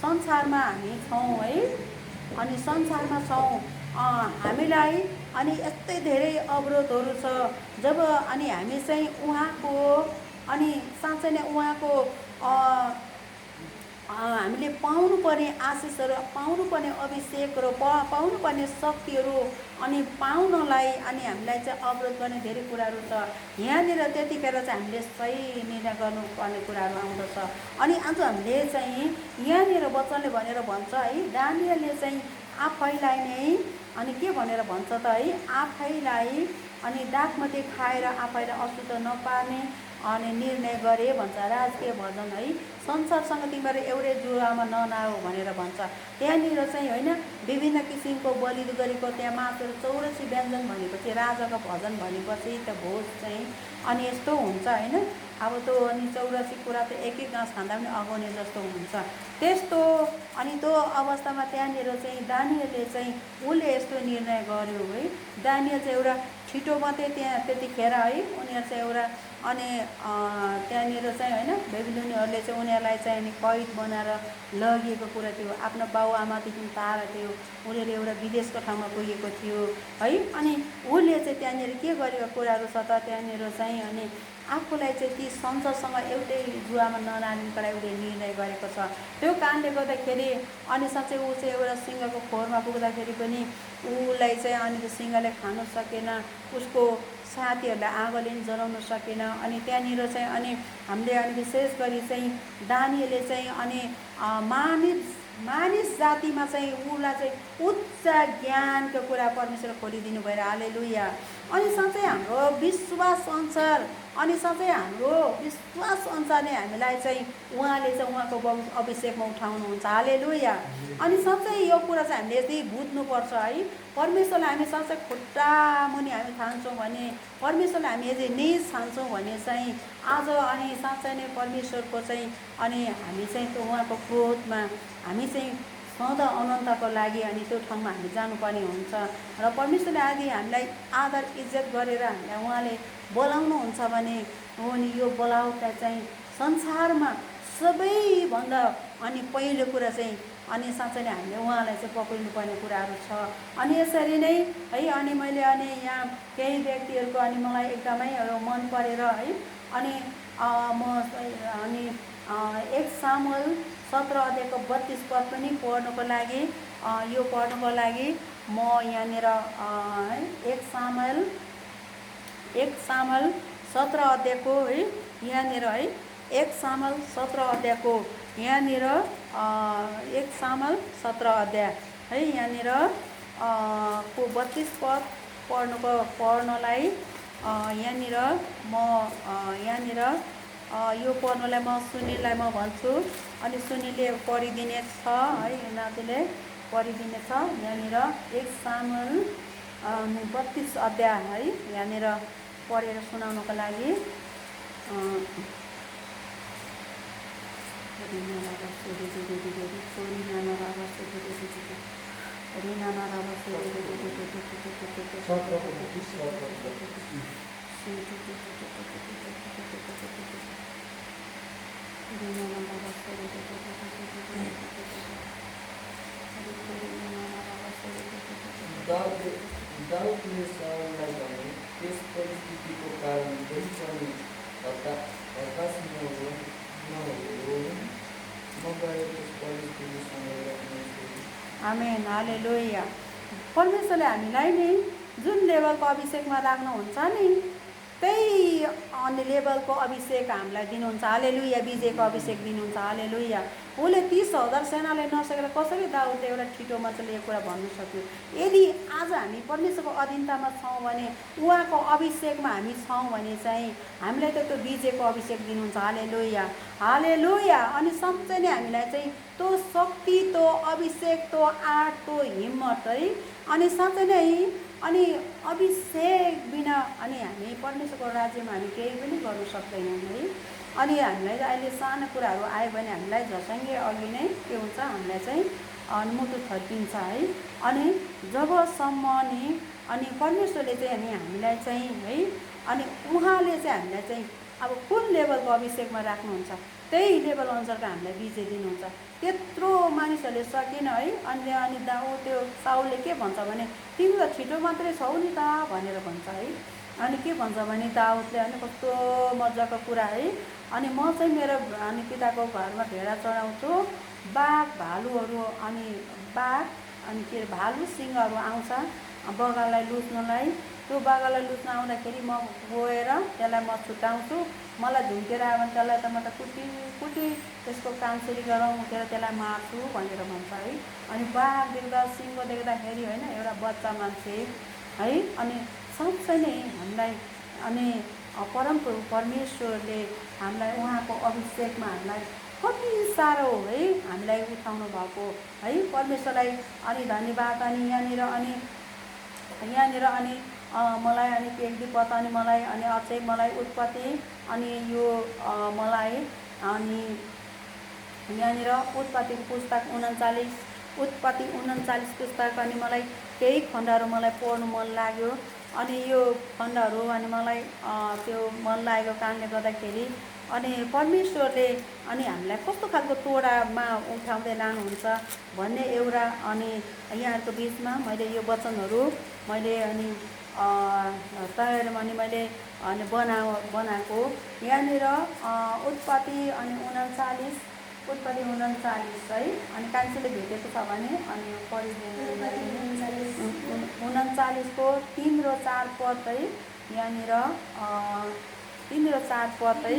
संसारमा हामी छौँ है, अनि संसारमा छौँ, हामीलाई अनि यस्तै धेरै अवरोधहरू छ। जब अनि हामी चाहिँ उहाँको अनि साँच्चै नै उहाँको हामीले पाउनुपर्ने आशिषहरू, पाउनुपर्ने अभिषेक र पाउनुपर्ने शक्तिहरू अनि पाउनलाई अनि हामीलाई चाहिँ अवरोध गर्ने धेरै कुराहरू छ। यहाँनिर त्यतिखेर चाहिँ हामीले सही निर्णय गर्नुपर्ने कुराहरू आउँदछ। अनि आज हामीले चाहिँ यहाँनिर वचनले भनेर भन्छ है, दानियलले चाहिँ आफैलाई नै अनि के भनेर भन्छ त है, आफैलाई अनि दागमध्ये खाएर आफैलाई अशुद्ध नपार्ने अनि निर्णय गरे भन्छ। राजकीय भजन है, संसारसँग तिमीहरू एउटै जुवामा ननाऊ भनेर भन्छ। त्यहाँनिर चाहिँ होइन विभिन्न किसिमको बलि गरेको त्यहाँ मासुहरू 84 व्यञ्जन भनेपछि राजाको भजन भनेपछि त भोज चाहिँ अनि यस्तो हुन्छ होइन। अब त्यो अनि 84 कुरा त एक एक गाँस खाँदा पनि अगाउने जस्तो हुन्छ त्यस्तो। अनि त्यो अवस्थामा त्यहाँनिर चाहिँ दानियलले चाहिँ उसले यस्तो निर्णय गर्यो है। दानियल चाहिँ एउटा छिटो मात्रै त्यहाँ त्यतिखेर है उनीहरू चाहिँ एउटा अनि त्यहाँनिर चाहिँ होइन बेबिलोनीहरूले चाहिँ उनीहरूलाई चाहिँ अनि कैद बनाएर लगिएको कुरा थियो। आफ्नो बाउआमादेखि टाढा थियो, उनीहरू एउटा विदेशको ठाउँमा पुगेको थियो है। अनि उसले चाहिँ त्यहाँनिर के गरेको कुराहरू छ त, त्यहाँनिर चाहिँ अनि आफूलाई चाहिँ ती संसारसँग एउटै जुवामा नलाग्नुको लागि उसले निर्णय गरेको छ। त्यो कारणले गर्दाखेरि अनि साँच्चै ऊ चाहिँ एउटा सिंहको खोरमा पुग्दाखेरि पनि उसलाई चाहिँ अनि त्यो सिंहले खानु सकेन, उसको साथीहरूलाई आगोले पनि जलाउन सकेन। अनि त्यहाँनिर चाहिँ अनि हामीले अनि विशेष गरी चाहिँ दानियलले चाहिँ अनि मानिस जातिमा चाहिँ उसलाई चाहिँ उच्च ज्ञानको कुरा परमेश्वर खोलिदिनु भएर हालेलुया। अनि साँच्चै हाम्रो विश्वास अनुसार अनि साँच्चै हाम्रो विश्वास अनुसार नै हामीलाई चाहिँ उहाँले चाहिँ उहाँको अभिषेकमा उठाउनुहुन्छ हालेलुया। अनि साँच्चै यो कुरा चाहिँ हामीले यदि बुझ्नुपर्छ है, परमेश्वरलाई हामी साँच्चै खुट्टा मुनि हामी ठान्छौँ भने, परमेश्वरलाई हामी यदि निज ठान्छौँ भने चाहिँ आज अनि साँच्चै नै परमेश्वरको चाहिँ अनि हामी चाहिँ त्यो उहाँको क्रोधमा हामी चाहिँ सधैँ अनन्तको लागि अनि त्यो ठाउँमा हामी जानुपर्ने हुन्छ। र परमेश्वरले आदि हामीलाई आदर इज्जत गरेर हामीलाई उहाँले बोलाउनुहुन्छ भने हो नि यो बोलाउटा चाहिँ संसारमा सबैभन्दा अनि पहिलो कुरा चाहिँ अनि साँच्चै नै हामीले उहाँलाई चाहिँ पक्रिनुपर्ने कुराहरू छ। अनि यसरी नै है अनि मैले अनि यहाँ केही व्यक्तिहरूको अनि मलाई एकदमै मन परेर है अनि म अनि 1 सामुएल 17 अध्यायको 32 पद पनि पढ्नुको लागि यो पढ्नुको लागि म यहाँनिर 1 सामुएल 17 अध्यायको है यहाँनिर है 1 सामुएल 17 अध्यायको यहाँनिर 1 सामुएल 17 अध्याय है यहाँनिर को 32 पद पढ्नलाई यहाँनिर म यहाँनिर यो पढ्नलाई म सुनिललाई म भन्छु अनि सुनिलले पढिदिने छ है, नातिले पढिदिने छ। यहाँनिर 1 सामुएल 32 अध्याय है यहाँनिर पढेर सुनाउनको लागि दाउदले साउललाई भने त्यस परिस्थितिको कारण केही पनि हताश नहो, म गएर त्यस परिस्थितिसँग लड्नेछु। Amen hallelujah. परमेश्वरले हामीलाई नै जुन लेभलको अभिषेकमा राख्नुहुन्छ नि त्यही अन्य लेभलको अभिषेक हामीलाई दिनुहुन्छ हालेलुया। विजयको अभिषेक दिनुहुन्छ हालेलुया। उसले 30,000 सेनाले नसकेर कसरी दाउदले एउटा छिटो मान्छेले यो कुरा भन्नु सक्यो। यदि आज हामी परमेश्वरको अधीनतामा छौँ भने उहाँको अभिषेकमा हामी छौँ भने चाहिँ हामीलाई त त्यो विजयको अभिषेक दिनुहुन्छ हालेलुया हालेलुया। अनि साँच्चै नै हामीलाई चाहिँ त्यो शक्ति, त्यो अभिषेक, त्यो आँट, त्यो हिम्मत है अनि साँच्चै नै अनि अभिषेक बिना अनि हामी परमेश्वरको राज्यमा हामी केही पनि गर्न सक्दैनौँ है। अनि हामीलाई अहिले सानो कुराहरू आयो भने हामीलाई झसङ्गे अघि नै के हुन्छ, हामीलाई चाहिँ अनि मुटु थर्किन्छ है। अनि जबसम्म नि अनि परमेश्वरले चाहिँ हामीलाई चाहिँ है, अनि उहाँले चाहिँ हामीलाई चाहिँ अब कुन लेभलको अभिषेकमा राख्नुहुन्छ त्यही लेभल अनुसारको हामीलाई विजय दिनुहुन्छ। त्यत्रो मानिसहरूले सकेन है। अनि त्यो साउलले के भन्छ भने तिमी त छिटो मात्रै छौ नि त भनेर भन्छ है। अनि के भन्छ भने दाउदले अनि कस्तो मजाको कुरा है, अनि म चाहिँ मेरो अनि पिताको घरमा भेडा चढाउँछु, बाघ भालुहरू अनि बाघ अनि के अरे भालु सिंहहरू आउँछ बगालाई लुट्नलाई, त्यो बगालाई लुट्न आउँदाखेरि म गएर त्यसलाई म छुट्याउँछु, मलाई झुम्केर आयो भने त्यसलाई त म त कुटी त्यसको कामचोरी गराउँथेर त्यसलाई मार्छु भनेर भन्छ है। अनि बाघ देख्दा सिंह देख्दाखेरि होइन एउटा बच्चा मान्छे है, अनि साँच्चै नै हामीलाई अनि परमप्रभु परमेश्वरले हामीलाई उहाँको अभिषेकमा हामीलाई कति साह्रो है हामीलाई उठाउनु भएको है। परमेश्वरलाई अनि धन्यवाद। अनि यहाँनिर अनि मलाई अनि पेक्दिपत अनि मलाई अनि अझै मलाई उत्पत्ति अनि यो मलाई अनि यहाँनिर उत्पत्तिको पुस्तक 39 पुस्तक अनि मलाई केही खण्डहरू मलाई पढ्नु मन लाग्यो। अनि यो खण्डहरू अनि मलाई त्यो मन लागेको कारणले गर्दाखेरि अनि परमेश्वरले अनि हामीलाई कस्तो खालको तोडामा उठाउँदै लानुहुन्छ भन्ने एउटा अनि यहाँहरूको बिचमा मैले यो वचनहरू मैले अनि तयार अनि मैले अनि बनाएको यहाँनिर उत्पत्ति अनि 39 है। अनि कान्छीले भेटेको छ भने अनि पढिदिनु 39को 3 र 4 पद है। यहाँनिर 3 र 4 पद है।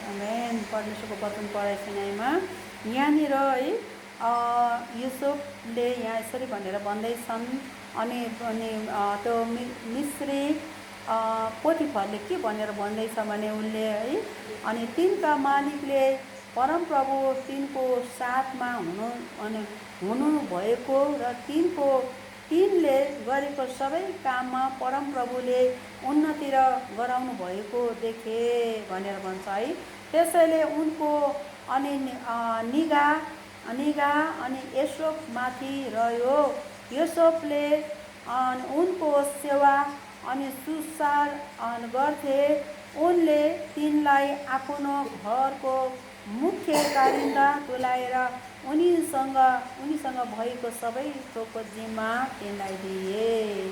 आमेन। परमेश्वरको वचन पढाइ सुनाइमा यहाँनिर है युसुफले यहाँ यसरी भनेर भन्दैछन्। अनि त्यो मिश्री पोटिफरले के भनेर भन्दैछ भने उनले है, अनि तिनका मालिकले परमप्रभु तिनको साथमा हुनु भएको र तिनले गरेको सबै काममा परमप्रभुले उन्नति गराउनु भएको देखे भनेर भन्छ है। त्यसैले उनको अनि निगाह अनि एसोपमाथि रह्यो। योसेफले उनको सेवा अनि सुसार गर्थे। उनले तिनलाई आफ्नो घरको मुख्य कारिन्दा तुल्याएर उनीसँग भएको सबै थोकको जिम्मा तिनलाई दिए।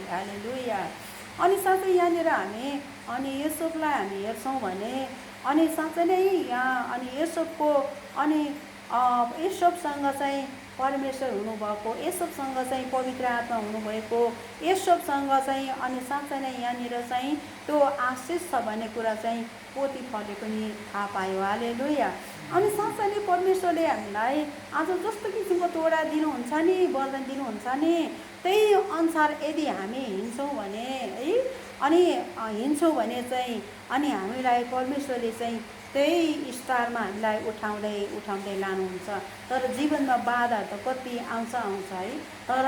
हालेलुया। अनि साथै यहाँनिर हामी अनि योसेफलाई हामी हेर्छौँ भने अनि साँच्चै नै यहाँ अनि योसेफको अनि योसेफसँग चाहिँ परमेश्वर हुनुभएको, योसेफसँग चाहिँ पवित्र आत्मा हुनुभएको, योसेफसँग चाहिँ अनि साँच्चै नै यहाँनिर चाहिँ त्यो आशिष छ भन्ने कुरा चाहिँ पोटिफरले पनि थाहा पायो। हालेलुया। अनि साँच्चै नै परमेश्वरले हामीलाई आज जस्तो किसिमको तोडा दिनुहुन्छ नि, वरदान दिनुहुन्छ नि, त्यही अनुसार यदि हामी हिँड्छौँ भने है, अनि हिँड्छौँ भने चाहिँ अनि हामीलाई परमेश्वरले चाहिँ त्यही स्तरमा हामीलाई उठाउँदै लानुहुन्छ। तर जीवनमा बाधाहरू त कति आउँछ है। तर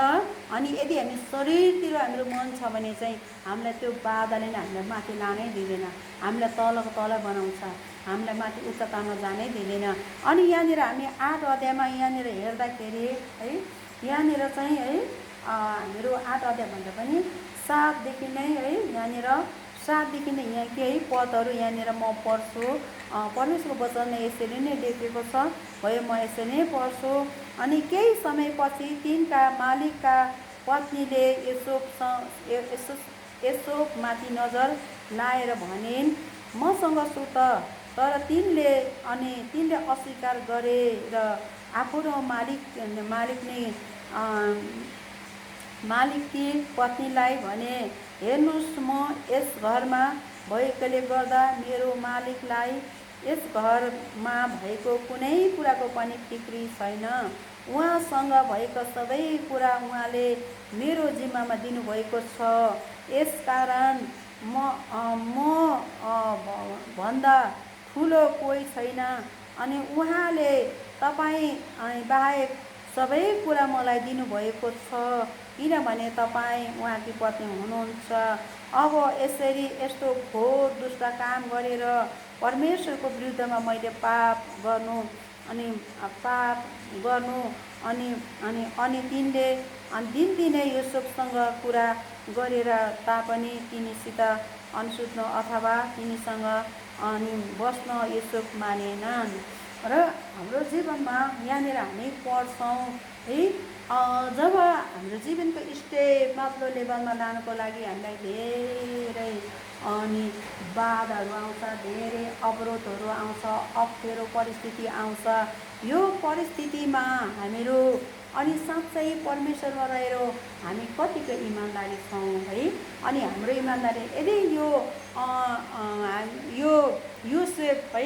अनि यदि हामी शरीरतिर हाम्रो मन छ भने चाहिँ हामीलाई त्यो बाधाले नै हामीलाई माथि लानै दिँदैन, हामीलाई तलको तल बनाउँछ, हामीलाई माथि उच्चतामा जानै दिँदैन। अनि यहाँनिर हामी 8 अध्यायमा यहाँनिर हेर्दाखेरि है, यहाँनिर चाहिँ है हाम्रो 8 अध्याय भन्दा पनि 7 देखि नै है, यहाँनिर 7 देखि नै यहाँ केही पदहरू यहाँनिर म पढ्छु। परमेश्वरको वचन यसरी नै लेखेको छ भयो, म यसरी नै पढ्छु। अनि केही समयपछि तिनका मालिकका पत्नीले एसोपमाथि नजर लाएर भनिन्, मसँग सुत। तर तिनले अस्वीकार गरे र आफ्नो मालिककी पत्नीलाई भने, हेर्नुहोस् म यस घरमा भएकोले गर्दा मेरो मालिकलाई यस घरमा भएको कुनै कुराको पनि फिक्री छैन। उहाँसँग भएका सबै कुरा उहाँले मेरो जिम्मामा दिनुभएको छ। यसकारण भन्दा ठुलो कोही छैन अनि उहाँले तपाईँ बाहेक सबै कुरा मलाई दिनुभएको छ, किनभने तपाईँ उहाँकी पत्नी हुनुहुन्छ। अब यसरी यस्तो घोर दुष्ट काम गरेर परमेश्वरको विरुद्धमा मैले पाप गर्नु अनि तिनले दिनदिनै युसुफसँग कुरा गरेर तापनि तिनीसित अनसुत्नु अथवा तिनीसँग बस्न युसुफ मानेनन्। र हाम्रो जीवनमा यहाँनिर हामी पढ्छौँ है, जब हाम्रो जीवनको स्टेप माथिल्लो लेभलमा लानको लागि हामीलाई धेरै बाधाहरू आउँछ, धेरै अवरोधहरू आउँछ, अप्ठ्यारो परिस्थिति आउँछ। यो परिस्थितिमा हामीहरू साँच्चै परमेश्वरमा रहेर हामी कतिको इमान्दारी छौँ है। हाम्रो इमान्दारी यदि यो युसुफ है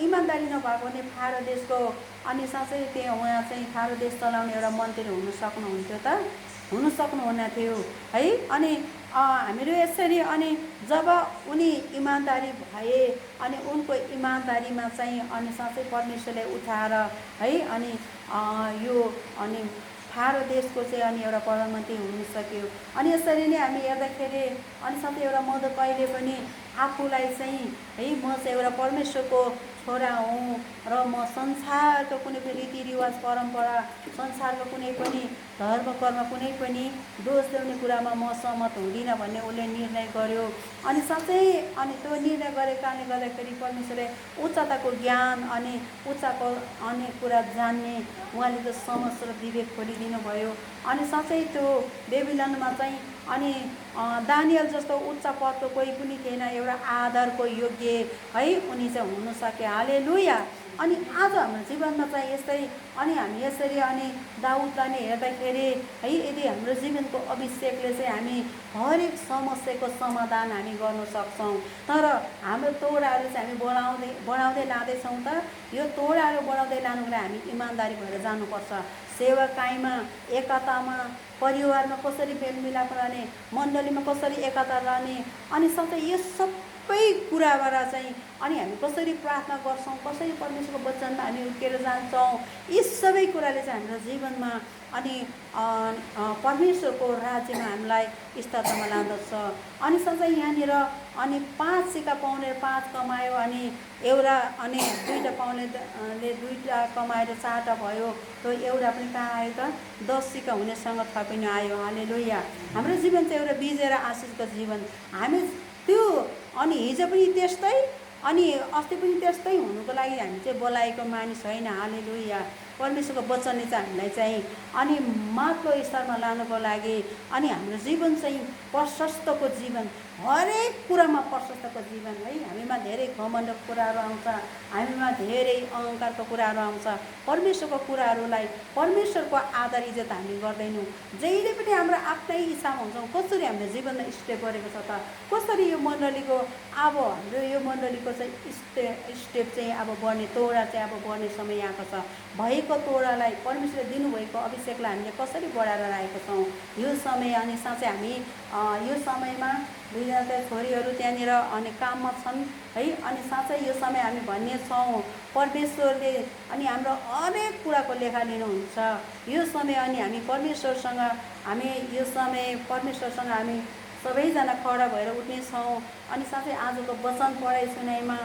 इमान्दारी नभएको भने फारो देशको साँच्चै त्यहाँ उहाँ चाहिँ फारो देश चलाउने एउटा मन्त्री हुन सक्नुहुन्थ्यो त? हुन सक्नुहुन्न थियो है। हामीहरू यसरी जब उनी इमान्दारी भए उनको इमान्दारीमा चाहिँ साँच्चै परमेश्वरले उठाएर है यो फारो देशको चाहिँ एउटा प्रधानमन्त्री हुन सक्यो। यसरी नै हामी हेर्दाखेरि साथै एउटा मर्दकैले पनि आफूलाई चाहिँ है म चाहिँ एउटा परमेश्वरको छोरा हुँ र म संसारको कुनै पनि रीतिरिवाज परम्परा, संसारको कुनै पनि धर्म कर्म, कुनै पनि दोष ल्याउने कुरामा म सहमत हुँदिनँ भन्ने उसले निर्णय गर्यो। साँच्चै त्यो निर्णय गरेको कारणले गर्दाखेरि परमेश्वरले उच्चताको ज्ञान उच्चको कुरा जान्ने उहाँले त समझ र विवेक खोलिदिनु भयो। साँच्चै त्यो बेबिलोनमा चाहिँ दानियल जस्तो उच्च पदको कोही पनि थिएन, एउटा आदरको योग्य है उनी चाहिँ हुन सके। हालेलुया। आज हाम्रो जीवनमा चाहिँ यस्तै हामी यसरी दाउदलाई नै हेर्दाखेरि है यदि हाम्रो जीवनको अभिषेकले चाहिँ हामी हरेक समस्याको समाधान हामी गर्न सक्छौँ। तर हाम्रो तोडाहरू चाहिँ हामी बढाउँदै लाँदैछौँ त? यो तोडाहरू बढाउँदै लानुको लागि हामी इमान्दारी भएर जानुपर्छ। सेवाकाईमा, एकतामा, परिवारमा कसरी मेलमिलाप रहने, मण्डलीमा कसरी एकता रहने साथै यो सबै कुराबाट चाहिँ हामी कसरी प्रार्थना गर्छौँ, कसरी परमेश्वरको वचनमा हामी उकेर जान्छौँ, यी सबै कुराले चाहिँ हाम्रो जीवनमा परमेश्वरको राज्यमा हामीलाई स्तरमा लाँदछ। साँच्चै यहाँनिर 5 सिक्का पाउने 5 कमायो एउटा दुईवटा पाउनेले 2टा कमाएर 4टा भयो। त्यो एउटा पनि कहाँ आयो त? 10 सिक्का हुनेसँग थपिन आयो। हालेलुया। हाम्रो जीवन चाहिँ एउटा बिजेर आशिषको जीवन। हामी त्यो हिजो पनि त्यस्तै अस्ति पनि त्यस्तै हुनुको लागि हामी चाहिँ बोलाएको मानिस होइन। हालेलुया। परमेश्वरको वचनले चाहिँ हामीलाई चाहिँ माथिल्लो स्तरमा लानुको लागि हाम्रो जीवन चाहिँ प्रशस्तको जीवन, हरेक कुरामा प्रशस्तको जीवन है। हामीमा धेरै घमण्डको कुराहरू आउँछ, हामीमा धेरै अहङ्कारको कुराहरू आउँछ। परमेश्वरको कुराहरूलाई, परमेश्वरको आदर इज्जत हामी गर्दैनौँ। जहिले पनि हाम्रो आफ्नै इच्छामा हुन्छौँ। कसरी हाम्रो जीवनमा स्टेप गरेको छ त? कसरी यो मण्डलीको हाम्रो यो मण्डलीको चाहिँ स्टेप चाहिँ बढ्ने, तोडा चाहिँ बढ्ने समय आएको छ। भएको तोडालाई परमेश्वरले दिनुभएको अभिषेकलाई हामीले कसरी बढाएर राखेको छौँ? यो समय साँच्चै हामी यो समयमा 2जना छोरीहरू त्यहाँनिर काममा छन् है। साँच्चै यो समय हामी भन्ने छौँ परमेश्वरले हाम्रो हरेक कुराको लेखा लिनुहुन्छ। यो समय हामी परमेश्वरसँग यो समय परमेश्वरसँग हामी सबैजना खडा भएर उठ्नेछौँ। साथै आजको वचन पढाइ सुनाइमा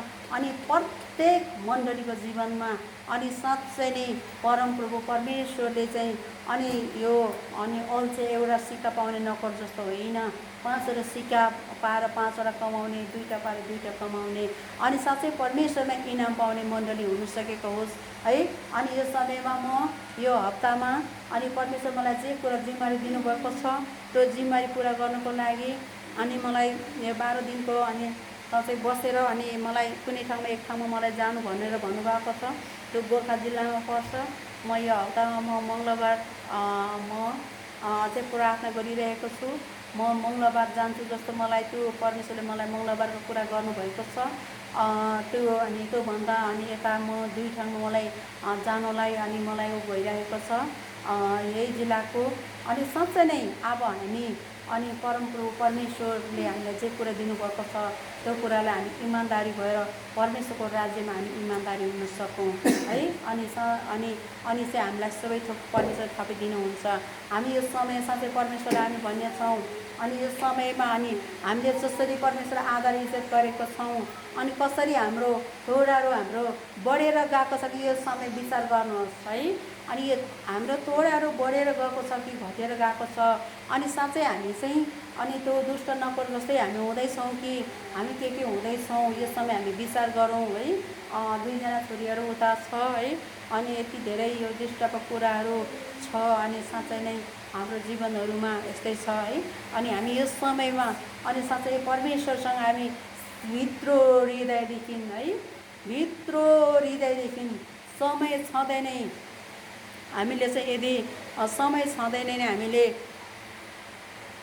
प्रत्येक मण्डलीको जीवनमा साँच्चै नै परमप्रभु परमेश्वरले चाहिँ यो अल्छे एउटा सिक्का पाउने नोकर जस्तो होइन। 5वटा सिक्का पाएर 5वटा कमाउने, 2टा पाएर 2टा कमाउने साँच्चै परमेश्वरमा इनाम पाउने मण्डली हुन सकेको होस् है। यो समयमा म यो हप्तामा परमेश्वर मलाई जे कुरा जिम्मेवारी दिनुभएको छ त्यो जिम्मेवारी पुरा गर्नको लागि मलाई यो 12 दिनको साँच्चै बसेर मलाई कुनै ठाउँमा एक ठाउँमा मलाई जानु भनेर भन्नुभएको छ। त्यो गोर्खा जिल्लामा पर्छ। म यो हप्तामा म मङ्गलबार म चाहिँ प्रार्थना गरिरहेको छु म मङ्गलबार जान्छु जस्तो मलाई त्यो परमेश्वरले मलाई मङ्गलबारको कुरा गर्नुभएको छ। त्यो अनि त्योभन्दा अनि यता म 2 ठाउँमा मलाई जानलाई अनि मलाई भइरहेको छ यही जिल्लाको। अनि साँच्चै नै अब हामी अनि परमप्रभु परमेश्वरले हामीलाई जे कुरा दिनुभएको छ त्यो कुरालाई हामी इमान्दारी भएर परमेश्वरको राज्यमा हामी इमान्दारी हुन सकौँ है। अनि अनि चाहिँ हामीलाई सबै थोक परमेश्वर थपिदिनुहुन्छ। हामी यो समय साँच्चै परमेश्वरलाई हामी भन्ने छौँ। अनि यो समयमा अनि हामीले जसरी परमेश्वर आदर इज्जत गरेको छौँ अनि कसरी हाम्रो तोडाहरू हाम्रो बढेर गएको छ कि यो समय विचार गर्नुहोस् है। अनि यो हाम्रो तोडाहरू बढेर गएको छ कि घटेर गएको छ। अनि साँच्चै हामी चाहिँ अनि त्यो दुष्ट नकोर जस्तै हामी हुँदैछौँ कि हामी के हुँदैछौँ यो समय हामी विचार गरौँ है। 2 जना छोरीहरू उता छ है। अनि यति धेरै यो दुष्टको कुराहरू छ। अनि साँच्चै नै हाम्रो जीवनहरूमा यस्तै छ है। अनि हामी यस समयमा अनि साँच्चै परमेश्वरसँग हामी भित्र हृदयदेखि है भित्र हृदयदेखि समय छँदै नै हामीले चाहिँ यदि समय छँदै नै हामीले